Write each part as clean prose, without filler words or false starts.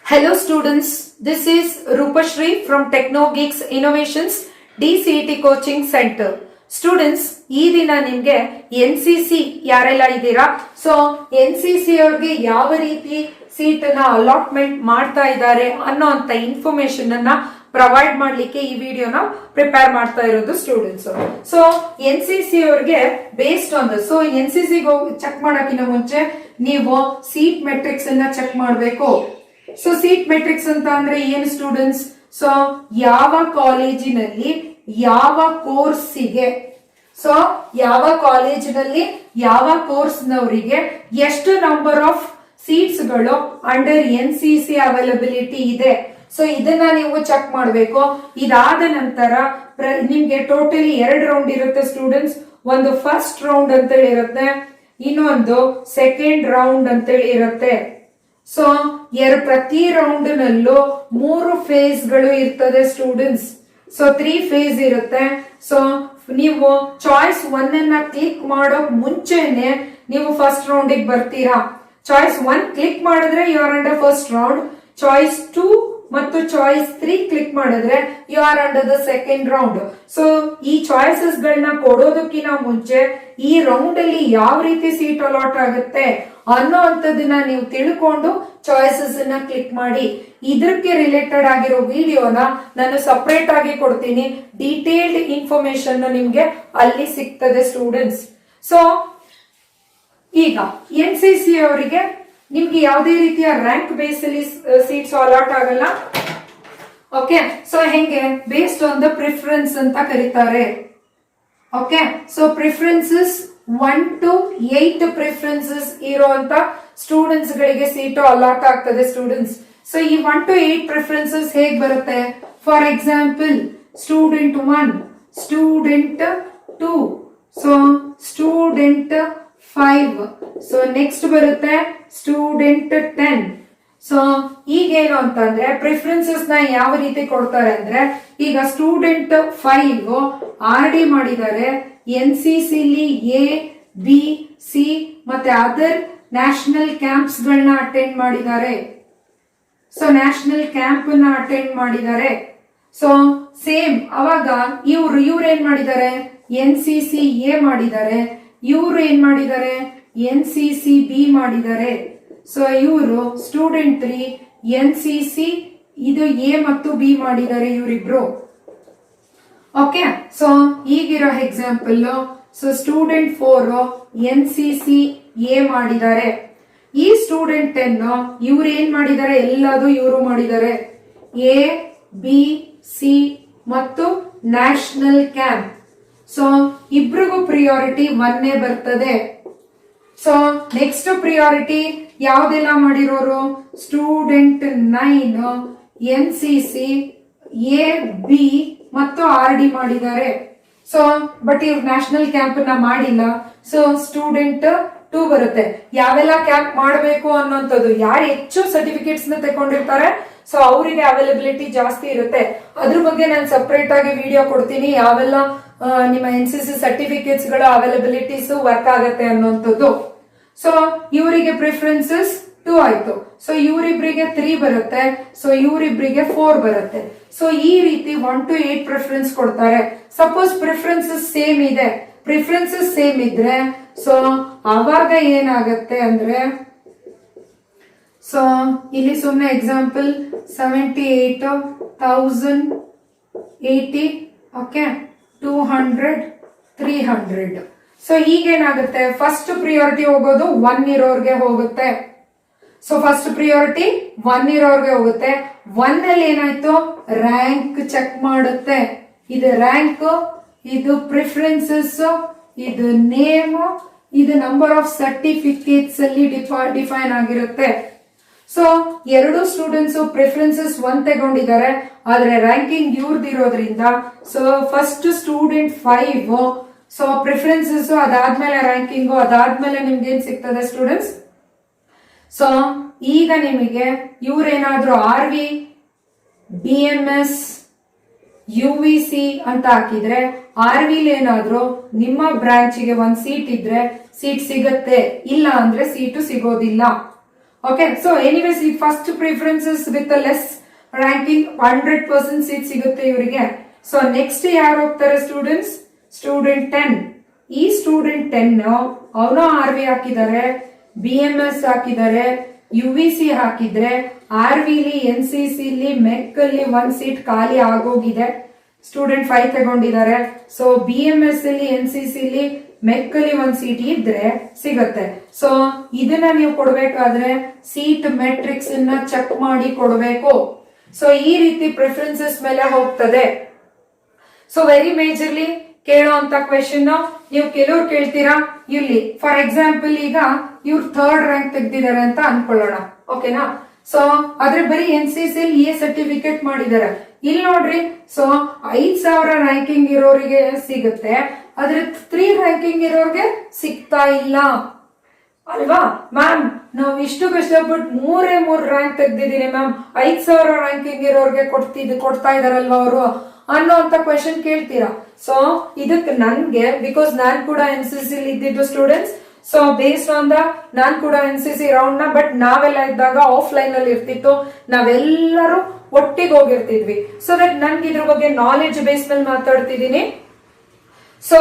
Hello students, this is Rupashri from TechnoGeeks Innovations DCET Coaching Center. Students ಈ ದಿನ ನಿಮ್ಗೆ NCC ಯಾರೆಲ್ಲ ಇದ್ದೀರಾ, ಸೊ NCC ಅವ್ರಿಗೆ ಯಾವ ರೀತಿ ಸೀಟ್ ನ ಅಲಾಟ್ಮೆಂಟ್ ಮಾಡ್ತಾ ಇದ್ದಾರೆ ಅನ್ನೋ ಅಂತ ಇನ್ಫಾರ್ಮೇಶನ್ ಅನ್ನ ಪ್ರೊವೈಡ್ ಮಾಡ್ಲಿಕ್ಕೆ ಈ ವಿಡಿಯೋನ ಪ್ರಿಪೇರ್ ಮಾಡ್ತಾ ಇರೋದು ಸ್ಟೂಡೆಂಟ್ಸ್. ಸೊ NCC ಅವ್ರಿಗೆ based on so NCC check ಮಾಡಕ್ಕಿಂತ ಮುಂಚೆ ನೀವು ಸೀಟ್ ಮೆಟ್ರಿಕ್ಸ್ ಅನ್ನ ಚೆಕ್ ಮಾಡಬೇಕು. ಸೊ ಸೀಟ್ ಮೆಟ್ರಿಕ್ಸ್ ಅಂತ ಅಂದ್ರೆ ಏನು ಸ್ಟೂಡೆಂಟ್ಸ್, ಸೊ ಯಾವ ಕಾಲೇಜಿನಲ್ಲಿ ಯಾವ ಕೋರ್ಸಿಗೆ, ಸೊ ಯಾವ ಕಾಲೇಜಿನಲ್ಲಿ ಯಾವ ಕೋರ್ಸ್ನವರಿಗೆ ಎಷ್ಟು ನಂಬರ್ ಆಫ್ ಸೀಟ್ಸ್ ಗಳು ಅಂಡರ್ NCC ಅವೈಲಬಿಲಿಟಿ ಇದೆ, ಸೊ ಇದನ್ನ ನೀವು ಚೆಕ್ ಮಾಡಬೇಕು. ಇದಾದ ನಂತರ ನಿಮ್ಗೆ ಟೋಟಲಿ 2 ರೌಂಡ್ ಇರುತ್ತೆ ಸ್ಟೂಡೆಂಟ್ಸ್. ಒಂದು ಫಸ್ಟ್ ರೌಂಡ್ ಅಂತೇಳಿ ಇರುತ್ತೆ, ಇನ್ನೊಂದು ಸೆಕೆಂಡ್ ರೌಂಡ್ ಅಂತೇಳಿ ಇರುತ್ತೆ. ಸೊ ಪ್ರತಿ ರೌಂಡ್ ನಲ್ಲೂ 3 ಫೇಸ್ ಗಳು ಇರ್ತದೆ ಸ್ಟೂಡೆಂಟ್ಸ್. ಸೊ 3 ಫೇಸ್ ಇರುತ್ತೆ. ಸೊ ನೀವು ಚಾಯ್ಸ್ 1 ಅನ್ನ ಕ್ಲಿಕ್ ಮಾಡೋಕ್ ಮುಂಚೆನೆ ನೀವು ಫಸ್ಟ್ ರೌಂಡ್ ಬರ್ತೀರಾ. ಚಾಯ್ಸ್ 1 ಕ್ಲಿಕ್ ಮಾಡಿದ್ರೆ you are under first round. Choice 2 ಮತ್ತು ಚಾಯ್ಸ್ 3 ಕ್ಲಿಕ್ ಮಾಡಿದ್ರೆ you are under the second round. So ಈ ಚಾಯ್ಸಸ್ ಗಳನ್ನ ಕೊಡೋದಕ್ಕಿಂತ ಮುಂಚೆ ಈ ರೌಂಡ್ ಅಲ್ಲಿ ಯಾವ ರೀತಿ ಸೀಟ್ ಅಲಾಟ್ ಆಗುತ್ತೆ ಅನ್ನೋ ಅಂತದನ್ನ ನೀವು ತಿಳ್ಕೊಂಡು ಚಾಯ್ಸಸ್ ಅನ್ನ ಕ್ಲಿಕ್ ಮಾಡಿ. ಇದಕ್ಕೆ ರಿಲೇಟೆಡ್ ಆಗಿರೋ ವಿಡಿಯೋನ ನಾನು ಸಪರೇಟ್ ಆಗಿ ಕೊಡ್ತೀನಿ. ಡೀಟೇಲ್ಡ್ ಇನ್ಫಾರ್ಮೇಶನ್ ನಿಮ್ಗೆ ಅಲ್ಲಿ ಸಿಗ್ತದೆ ಸ್ಟೂಡೆಂಟ್ಸ್. ಸೊ ಈಗ NCC ಅವರಿಗೆ ನಿಮ್ಗೆ ಯಾವುದೇ ರೀತಿಯ ರ್ಯಾಂಕ್ ಬೇಸ್ ಅಲ್ಲಿ ಸೀಟ್ಸ್ ಅಲಾಟ್ ಆಗಲ್ಲ. ಓಕೆ, ಸೊ ಹೆಂಗೆ ಬೇಸ್ಡ್ ಆನ್ ದ ಪ್ರಿಫರೆನ್ಸ್ ಅಂತ ಕರೀತಾರೆ. Okay, so preferences 1 to 8 preferences ಇರುವಂತ ಸ್ಟೂಡೆಂಟ್ಸ್ ಗಳಿಗೆ ಸೀಟು ಅಲಾಟ್ ಆಗ್ತದೆ ಸ್ಟೂಡೆಂಟ್ಸ್. ಸೊ ಈ 1 to 8 ಪ್ರಿಫರೆನ್ಸಸ್ ಹೇಗ್ ಬರುತ್ತೆ? For example student 1, student 2, so student 5, so next ಬರುತ್ತೆ ಸ್ಟೂಡೆಂಟ್ 10. ಸೊ ಈಗೇನು ಅಂತಂದ್ರೆ ಪ್ರಿಫರೆನ್ಸಸ್ ನ ಯಾವ ರೀತಿ ಕೊಡ್ತಾರೆ ಅಂದ್ರೆ, ಈಗ ಸ್ಟೂಡೆಂಟ್ 5 RD ಮಾಡಿದ್ದಾರೆ, NCC A, B, C ಮತ್ತೆ ಅದರ್ ನ್ಯಾಷನಲ್ ಕ್ಯಾಂಪ್ಸ್ ಗಳನ್ನ ಅಟೆಂಡ್ ಮಾಡಿದ್ದಾರೆ. ಸೊ ನ್ಯಾಷನಲ್ ಕ್ಯಾಂಪ್ ನ ಅಟೆಂಡ್ ಮಾಡಿದ್ದಾರೆ. ಸೊ ಸೇಮ್ ಅವಾಗ ಇವ್ರು ಏನ್ ಮಾಡಿದ್ದಾರೆ, NCC A ಮಾಡಿದ್ದಾರೆ, ಇವ್ರು ಏನ್ ಮಾಡಿದ್ದಾರೆ, NCC B ಮಾಡಿದ್ದಾರೆ. ಸೊ ಇವರು ಸ್ಟೂಡೆಂಟ್ 3 NCC ಇದು A ಮತ್ತು B ಮಾಡಿದ್ದಾರೆ ಇವರಿಬ್ರು. ಓಕೆ, ಸೊ ಈಗಿರೋ example, so student 4 NCC A ಮಾಡಿದ್ದಾರೆ. ಈ ಸ್ಟೂಡೆಂಟ್ 10 ಇವ್ರು ಏನ್ ಮಾಡಿದ್ದಾರೆ, ಎಲ್ಲದೂ ಇವರು ಮಾಡಿದ್ದಾರೆ, A, B, C ಮತ್ತು ನ್ಯಾಷನಲ್ ಕ್ಯಾಂಪ್. ಸೊ ಇಬ್ರಿಗೂ ಪ್ರಿಯಾರಿಟಿ 1 ಬರ್ತದೆ. ಸೊ ನೆಕ್ಸ್ಟ್ ಪ್ರಿಯಾರಿಟಿ ಯಾವ್ದೆಲ್ಲ ಮಾಡಿರೋರು, ಸ್ಟೂಡೆಂಟ್ 9 NCC A, B ಮತ್ತು RD ಮಾಡಿದ್ದಾರೆ. ಸೊ ಬಟ್ ಇವ್ರು ನ್ಯಾಷನಲ್ ಕ್ಯಾಂಪ್ ನ ಮಾಡಿಲ್ಲ. ಸೊ ಸ್ಟೂಡೆಂಟ್ 2 ಬರುತ್ತೆ. ಯಾವೆಲ್ಲ ಕ್ಯಾಂಪ್ ಮಾಡಬೇಕು ಅನ್ನೋಂಥದ್ದು, ಯಾರು ಹೆಚ್ಚು ಸರ್ಟಿಫಿಕೇಟ್ಸ್ ನ ತಗೊಂಡಿರ್ತಾರೆ ಸೊ ಅವರಿಗೆ ಅವೈಲಬಿಲಿಟಿ ಜಾಸ್ತಿ ಇರುತ್ತೆ. ಅದ್ರ ಬಗ್ಗೆ ನಾನು ಸಪರೇಟ್ ಆಗಿ ವಿಡಿಯೋ ಕೊಡ್ತೀನಿ, ಯಾವೆಲ್ಲ ನಿಮ್ಮ NCC ಸರ್ಟಿಫಿಕೇಟ್ಸ್ ಗಳ ಅವೈಲಬಿಲಿಟೀಸ್ ವರ್ಕ್ ಆಗತ್ತೆ ಅನ್ನೋಂಥದ್ದು. ಸೊ ಇವರಿಗೆ ಪ್ರಿಫರೆನ್ಸಸ್ 2 ಆಯ್ತು. ಸೊ ಇವರಿಬ್ರಿಗೆ 3 ಬರುತ್ತೆ. ಸೊ ಇವರಿಬ್ರಿಗೆ 4 ಬರುತ್ತೆ. ಸೊ ಈ ರೀತಿ 1 to 8 ಪ್ರಿಫರೆನ್ಸ್ ಕೊಡ್ತಾರೆ. ಸಪೋಸ್ ಪ್ರಿಫರೆನ್ಸಸ್ ಸೇಮ್ ಇದೆ, ಪ್ರಿಫರೆನ್ಸಸ್ ಸೇಮ್ ಇದ್ರೆ ಸೊ ಅವಾಗ ಏನಾಗತ್ತೆ ಅಂದ್ರೆ, ಸೊ ಇಲ್ಲಿ ಸುಮ್ಮನೆ ಎಕ್ಸಾಂಪಲ್ 78,080, ಓಕೆ 200, 300. ಸೊ ಈಗೇನಾಗುತ್ತೆ, ಫಸ್ಟ್ ಪ್ರಿಯಾರಿಟಿ ಹೋಗೋದು 1 ಇರೋರ್ಗೆ ಹೋಗುತ್ತೆ. ಸೊ ಫಸ್ಟ್ ಪ್ರಿಯಾರಿಟಿ 1 ಇರೋರ್ಗೆ ಹೋಗುತ್ತೆ. 1 ಅಲ್ಲಿ ಏನಾಯ್ತು, ರ್ಯಾಂಕ್ ಚೆಕ್ ಮಾಡುತ್ತೆ. ಇದು ರ್ಯಾಂಕ್, ಇದು ಪ್ರಿಫರೆನ್ಸಸ್, ಇದು ನೇಮ್, ಇದು ನಂಬರ್ ಆಫ್ ಸರ್ಟಿಫಿಕೇಟ್ಸ್ ಅಲ್ಲಿ ಡಿಫೈನ್ ಆಗಿರುತ್ತೆ. ಸೊ 2 ಸ್ಟೂಡೆಂಟ್ಸ್ ಪ್ರಿಫರೆನ್ಸಸ್ 1 ತಗೊಂಡಿದ್ದಾರೆ, ಆದ್ರೆ ರ್ಯಾಂಕಿಂಗ್ ಇವ್ರದಿರೋದ್ರಿಂದ so first student 5 so preferences, ಅದಾದ್ಮೇಲೆ ರ್ಯಾಂಕಿಂಗು, ಅದಾದ್ಮೇಲೆ ನಿಮ್ಗೆ ಏನ್ ಸಿಗ್ತದೆ ಸ್ಟೂಡೆಂಟ್ಸ್. ಸೊ ಈಗ ನಿಮಗೆ ಇವ್ರೇನಾದ್ರೂ RV, BMS, UVC ಅಂತ ಹಾಕಿದ್ರೆ RV ಏನಾದ್ರೂ ನಿಮ್ಮ ಬ್ರಾಂಚ್ಗೆ 1 ಸೀಟ್ ಇದ್ರೆ ಸೀಟ್ ಸಿಗತ್ತೆ, ಇಲ್ಲ ಅಂದ್ರೆ ಸೀಟು ಸಿಗೋದಿಲ್ಲ. ಓಕೆ, ಸೊ ಎನಿವೇಸ್ ಈ first preferences with less ranking 100% seat ಸಿಗುತ್ತೆ ಇವರಿಗೆ. ಸೊ ನೆಕ್ಸ್ಟ್ ಯಾರು ಹೋಗ್ತಾರೆ ಸ್ಟೂಡೆಂಟ್ಸ್? ಸ್ಟೂಡೆಂಟ್ 10. ಈ ಸ್ಟೂಡೆಂಟ್ 10 ಅವನು RV ಹಾಕಿದ್ದಾರೆ, BMS ಹಾಕಿದ್ದಾರೆ, UVC ಹಾಕಿದ್ರೆ RVಲಿ NCCಲಿ MECಲಿ 1 ಸೀಟ್ ಖಾಲಿ ಆಗೋಗಿದೆ. ಸ್ಟೂಡೆಂಟ್ 5 ತಗೊಂಡಿದ್ದಾರೆ. ಸೊ BMS ಅಲ್ಲಿ NCCಲಿ MECಲಿ 1 ಸೀಟ್ ಇದ್ರೆ ಸಿಗತ್ತೆ. ಸೊ ಇದನ್ನ ನೀವು ಕೊಡ್ಬೇಕಾದ್ರೆ ಸೀಟ್ ಮೆಟ್ರಿಕ್ಸ್ ಅನ್ನ ಚೆಕ್ ಮಾಡಿ ಕೊಡ್ಬೇಕು. ಸೊ ಈ ರೀತಿ ಪ್ರಿಫರೆನ್ಸಸ್ ಮೇಲೆ ಹೋಗ್ತದೆ. ಸೊ ವೆರಿ ಮೇಜರ್ಲಿ ಕೇಳೋ ಅಂತ ಕ್ವೆಶನ್ ನೀವು ಕೆಲವ್ರು ಕೇಳ್ತೀರಾ ಇಲ್ಲಿ. ಫಾರ್ ಎಕ್ಸಾಂಪಲ್ ಈಗ ಇವ್ರು 3rd ರ್ಯಾಂಕ್ ತೆಗ್ದಿದ್ದಾರೆ ಅಂತ ಅನ್ಕೊಳ್ಳೋಣ, ಓಕೆನಾ? ಸೊ ಆದ್ರೆ ಬರೀ NCC A ಸರ್ಟಿಫಿಕೇಟ್ ಮಾಡಿದ್ದಾರೆ. ಇಲ್ಲಿ ನೋಡ್ರಿ, ಸೊ 5,000 ರ್ಯಾಂಕಿಂಗ್ ಇರೋರಿಗೆ ಸಿಗುತ್ತೆ, ಆದ್ರೆ 3 ರ್ಯಾಂಕಿಂಗ್ ಇರೋರಿಗೆ ಸಿಗ್ತಾ ಇಲ್ಲ ಅಲ್ವಾ? ಮ್ಯಾಮ್ ನಾವು ಇಷ್ಟು ಕಷ್ಟಪಟ್ಟು 3 ರ್ಯಾಂಕ್ ತೆಗ್ದಿದ್ದೀನಿ ಮ್ಯಾಮ್, 5,000 ರ್ಯಾಂಕಿಂಗ್ ಇರೋರಿಗೆ ಕೊಡ್ತಾ ಇದಾರಲ್ವಾ ಅವರು ಅನ್ನೋ ಅಂತ ಕ್ವೆಶನ್ ಕೇಳ್ತೀರಾ. ಸೊ ಇದಕ್ಕೆ ನನ್ಗೆ, ಬಿಕಾಸ್ ನಾನ್ ಕೂಡ NCC ಇದ್ದಿದ್ದು students, so based on the non ಕೂಡ NCC ರೌಂಡ್ ನ, ಬಟ್ ನಾವೆಲ್ಲ ಇದ್ದಾಗ ಆಫ್ಲೈನ್ ಅಲ್ಲಿ ಇರ್ತಿತ್ತು, ನಾವೆಲ್ಲರೂ ಒಟ್ಟಿಗೆ ಹೋಗಿರ್ತಿದ್ವಿ. ಸೊ ದಟ್ ನನ್ಗೆ ಇದ್ರ ಬಗ್ಗೆ ನಾಲೆಡ್ಜ್ ಬೇಸ್ ಮೇಲೆ ಮಾತಾಡ್ತಿದ್ದೀನಿ. ಸೊ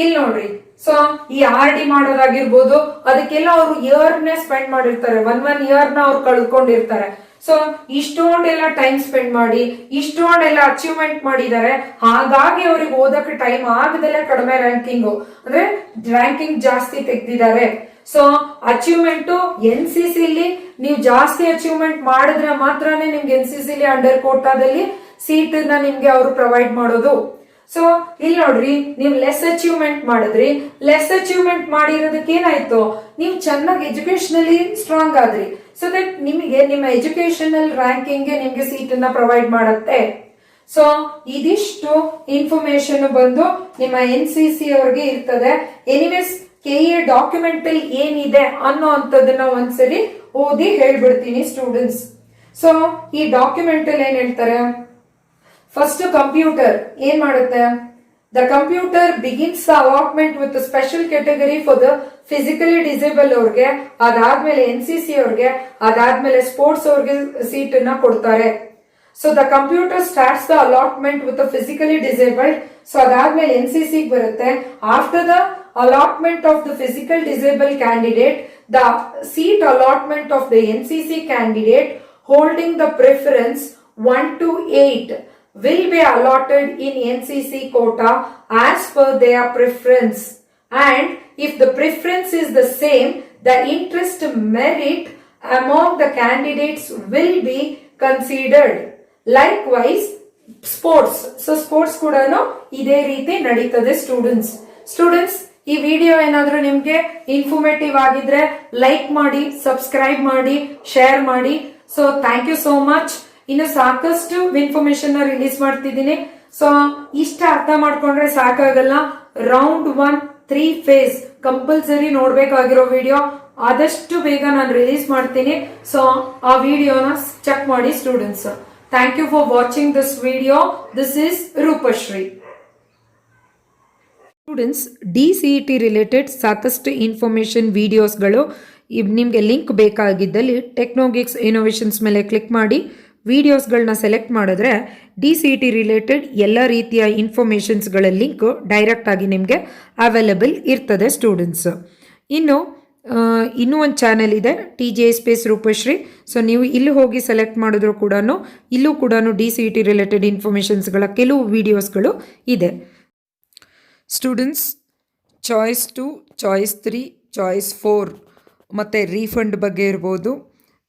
ಇಲ್ಲಿ ನೋಡ್ರಿ, ಸೊ ಈ RD ಮಾಡೋದಾಗಿರ್ಬೋದು, ಅದಕ್ಕೆಲ್ಲ ಅವರು ಇಯರ್ನೇ ಸ್ಪೆಂಡ್ ಮಾಡಿರ್ತಾರೆ, 1 ಇಯರ್ ನ ಅವ್ರು ಕಳ್ಕೊಂಡಿರ್ತಾರೆ. ಸೊ ಇಷ್ಟೊಂದೆಲ್ಲ ಟೈಮ್ ಸ್ಪೆಂಡ್ ಮಾಡಿ ಇಷ್ಟೊಂದೆಲ್ಲ ಅಚೀವ್ಮೆಂಟ್ ಮಾಡಿದ್ದಾರೆ. ಹಾಗಾಗಿ ಅವ್ರಿಗೆ ಓದಕ್ಕೆ ಟೈಮ್ ಆಗದಲ್ಲೇ ಕಡಿಮೆ ರ್ಯಾಂಕಿಂಗ್, ಅಂದ್ರೆ ರ್ಯಾಂಕಿಂಗ್ ಜಾಸ್ತಿ ತೆಗ್ದಿದ್ದಾರೆ. ಸೊ ಅಚೀವ್ಮೆಂಟ್ NCC ಲಿ ನೀವು ಜಾಸ್ತಿ ಅಚೀವ್ಮೆಂಟ್ ಮಾಡಿದ್ರೆ ಮಾತ್ರನೇ ನಿಮ್ಗೆ NCC ಲಿ ಅಂಡರ್ ಕೋಟಾದಲ್ಲಿ ಸೀಟ್ ನ ನಿಮ್ಗೆ ಅವರು ಪ್ರೊವೈಡ್ ಮಾಡೋದು. ಸೊ ಇಲ್ಲಿ ನೋಡ್ರಿ, ನೀವು ಲೆಸ್ ಅಚೀವ್ಮೆಂಟ್ ಮಾಡಿದ್ರಿ, ಲೆಸ್ ಅಚೀವ್ಮೆಂಟ್ ಮಾಡಿರೋದಕ್ಕೆ ಏನಾಯ್ತು, ನೀವು ಚೆನ್ನಾಗಿ ಎಜುಕೇಶನಲಿ ಸ್ಟ್ರಾಂಗ್ ಆದ್ರಿ. ಸೊ ದಟ್ ನಿಮಗೆ ನಿಮ್ಮ ಎಜುಕೇಶನಲ್ ರ್ಯಾಂಕಿಂಗ್ ನಿಮ್ಗೆ ಸೀಟ್ ಅನ್ನ ಪ್ರೊವೈಡ್ ಮಾಡುತ್ತೆ. ಸೊ ಇದಿಷ್ಟು ಇನ್ಫಾರ್ಮೇಶನ್ ಬಂದು ನಿಮ್ಮ NCC ಅವ್ರಿಗೆ ಇರ್ತದೆ. ಎನಿವೇಸ್ KA ಡಾಕ್ಯುಮೆಂಟ್ ಅಲ್ಲಿ ಏನಿದೆ ಅನ್ನೋ ಅಂತದನ್ನ ಒಂದ್ಸರಿ ಓದಿ ಹೇಳ್ಬಿಡ್ತೀನಿ ಸ್ಟೂಡೆಂಟ್ಸ್. ಸೊ ಈ ಡಾಕ್ಯುಮೆಂಟ್ ಅಲ್ಲಿ ಏನ್ ಹೇಳ್ತಾರೆ, ಫಸ್ಟ್ ಕಂಪ್ಯೂಟರ್ ಏನ್ ಮಾಡುತ್ತೆ, the computer begins the allotment with special category for the physically disable ಅವ್ರಿಗೆ, ಅದಾದ್ಮೇಲೆ NCC ಅವ್ರಿಗೆ, ಅದಾದ್ಮೇಲೆ ಸ್ಪೋರ್ಟ್ಸ್ ಅವ್ರಿಗೆ ಸೀಟ್ ಅನ್ನ ಕೊಡ್ತಾರೆ. So the computer starts the allotment with physically disabled. So ಅದಾದ್ಮೇಲೆ NCC ಬರುತ್ತೆ. After the allotment of the physical disable candidate, the seat allotment of the NCC candidate holding the preference 1 to 8 will be allotted in NCC quota as per their preference, and if the preference is the same, the interest merit among the candidates will be considered. Likewise sports, so sports ಕೂಡ ಇದೇ ರೀತಿ ನಡೀತದೆ students. ಈ video ಏನಾದ್ರೂ ನಿಮ್ಗೆ informative ಆಗಿದ್ರೆ like ಮಾಡಿ, subscribe ಮಾಡಿ, ಶೇರ್ ಮಾಡಿ. So thank you so much. ಇನ್ನು ಸಾಕಷ್ಟು ಇನ್ಫಾರ್ಮೇಶನ್ ರಿಲೀಸ್ ಮಾಡ್ತಿದ್ದೀನಿ. ಸೊ ಇಷ್ಟ ಅರ್ಥ ಮಾಡ್ಕೊಂಡ್ರೆ ಸಾಕಾಗಲ್ಲ. ರೌಂಡ್ 1 3 ಫೇಸ್ ಕಂಪಲ್ಸರಿ ನೋಡ್ಬೇಕಾಗಿರೋ ವಿಡಿಯೋ ಆದಷ್ಟು ಬೇಗ ನಾನು ರಿಲೀಸ್ ಮಾಡ್ತೀನಿ. ಸೊ ಆ ವಿಡಿಯೋನ ಚೆಕ್ ಮಾಡಿ students. Thank you for watching this video. This is Rupashree. Students, DCET related ಸಾಕಷ್ಟು ಇನ್ಫಾರ್ಮೇಶನ್ ವಿಡಿಯೋಸ್ಗಳು ನಿಮಗೆ ಲಿಂಕ್ ಬೇಕಾಗಿದ್ದಲ್ಲಿ ಟೆಕ್ನೋಗಿಕ್ಸ್ ಇನೋವೇಷನ್ಸ್ ಮೇಲೆ ಕ್ಲಿಕ್ ಮಾಡಿ ವಿಡಿಯೋಸ್ಗಳನ್ನ ಸೆಲೆಕ್ಟ್ ಮಾಡಿದ್ರೆ DCET ರಿಲೇಟೆಡ್ ಎಲ್ಲ ರೀತಿಯ ಇನ್ಫಾರ್ಮೇಷನ್ಸ್ಗಳ ಲಿಂಕ್ ಡೈರೆಕ್ಟ್ ಆಗಿ ನಿಮಗೆ ಅವೈಲಬಲ್ ಇರ್ತದೆ ಸ್ಟೂಡೆಂಟ್ಸ್. ಇನ್ನೂ ಒಂದು ಚಾನೆಲ್ ಇದೆ, TGI ಸ್ಪೇಸ್ ರೂಪಶ್ರೀ. ಸೊ ನೀವು ಇಲ್ಲಿ ಹೋಗಿ ಸೆಲೆಕ್ಟ್ ಮಾಡಿದ್ರು ಕೂಡ ಇಲ್ಲೂ ಕೂಡ DCET ರಿಲೇಟೆಡ್ ಇನ್ಫಾರ್ಮೇಷನ್ಸ್ಗಳ ಕೆಲವು ವಿಡಿಯೋಸ್ಗಳು ಇದೆ. ಸ್ಟೂಡೆಂಟ್ಸ್, ಚಾಯ್ಸ್ 2, ಚಾಯ್ಸ್ 3, ಚಾಯ್ಸ್ 4 ಮತ್ತು ರೀಫಂಡ್ ಬಗ್ಗೆ ಇರ್ಬೋದು,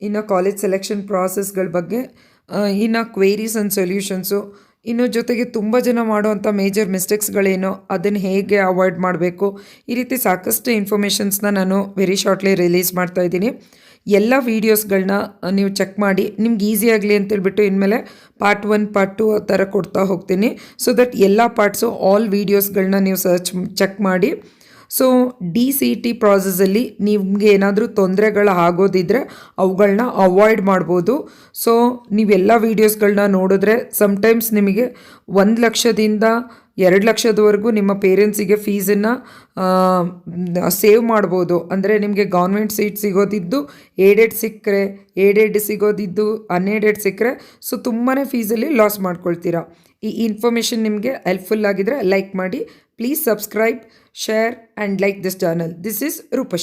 ಇನ್ನು ಕಾಲೇಜ್ ಸೆಲೆಕ್ಷನ್ ಪ್ರಾಸೆಸ್ಗಳ ಬಗ್ಗೆ, ಇನ್ನು ಕ್ವೇರೀಸ್ ಆ್ಯಂಡ್ ಸೊಲ್ಯೂಷನ್ಸು, ಇನ್ನು ಜೊತೆಗೆ ತುಂಬ ಜನ ಮಾಡುವಂಥ ಮೇಜರ್ ಮಿಸ್ಟೇಕ್ಸ್ಗಳೇನೋ ಅದನ್ನು ಹೇಗೆ ಅವಾಯ್ಡ್ ಮಾಡಬೇಕು, ಈ ರೀತಿ ಸಾಕಷ್ಟು ಇನ್ಫಾರ್ಮೇಷನ್ಸ್ನ ನಾನು ವೆರಿ ಶಾರ್ಟ್ಲಿ ರಿಲೀಸ್ ಮಾಡ್ತಾಯಿದ್ದೀನಿ. ಎಲ್ಲ ವೀಡಿಯೋಸ್ಗಳನ್ನ ನೀವು ಚೆಕ್ ಮಾಡಿ ನಿಮ್ಗೆ ಈಸಿ ಆಗಲಿ ಅಂತೇಳ್ಬಿಟ್ಟು ಇನ್ಮೇಲೆ ಪಾರ್ಟ್ 1 ಪಾರ್ಟ್ 2 ಆ ಥರ ಕೊಡ್ತಾ ಹೋಗ್ತೀನಿ. ಸೊ ದಟ್ ಎಲ್ಲ ಪಾರ್ಟ್ಸು ಆಲ್ ವೀಡಿಯೋಸ್ಗಳನ್ನ ನೀವು ಚೆಕ್ ಮಾಡಿ. ಸೊ DCET ಪ್ರಾಸೆಸಲ್ಲಿ ನಿಮಗೆ ಏನಾದರೂ ತೊಂದರೆಗಳು ಆಗೋದಿದ್ರೆ ಅವುಗಳನ್ನ ಅವಾಯ್ಡ್ ಮಾಡ್ಬೋದು. ಸೊ ನೀವೆಲ್ಲ ವೀಡಿಯೋಸ್ಗಳನ್ನ ನೋಡಿದ್ರೆ ಸಮ್ಟೈಮ್ಸ್ ನಿಮಗೆ 1 ಲಕ್ಷದಿಂದ 2,00,000ದವರೆಗೂ ನಿಮ್ಮ ಪೇರೆಂಟ್ಸಿಗೆ ಫೀಸನ್ನು ಸೇವ್ ಮಾಡ್ಬೋದು. ಅಂದರೆ ನಿಮಗೆ ಗೌರ್ಮೆಂಟ್ ಸೀಟ್ ಸಿಗೋದಿದ್ದು ಏಡೆಡ್ ಸಿಗೋದಿದ್ದು ಅನ್ಏಡೆಡ್ ಸಿಕ್ಕರೆ ಸೊ ತುಂಬಾ ಫೀಸಲ್ಲಿ ಲಾಸ್ ಮಾಡ್ಕೊಳ್ತೀರಾ. ಈ ಇನ್ಫಾರ್ಮೇಷನ್ ನಿಮಗೆ ಹೆಲ್ಪ್ಫುಲ್ ಆಗಿದ್ರೆ ಲೈಕ್ ಮಾಡಿ. Please subscribe, share and like this channel. This is Roopashree.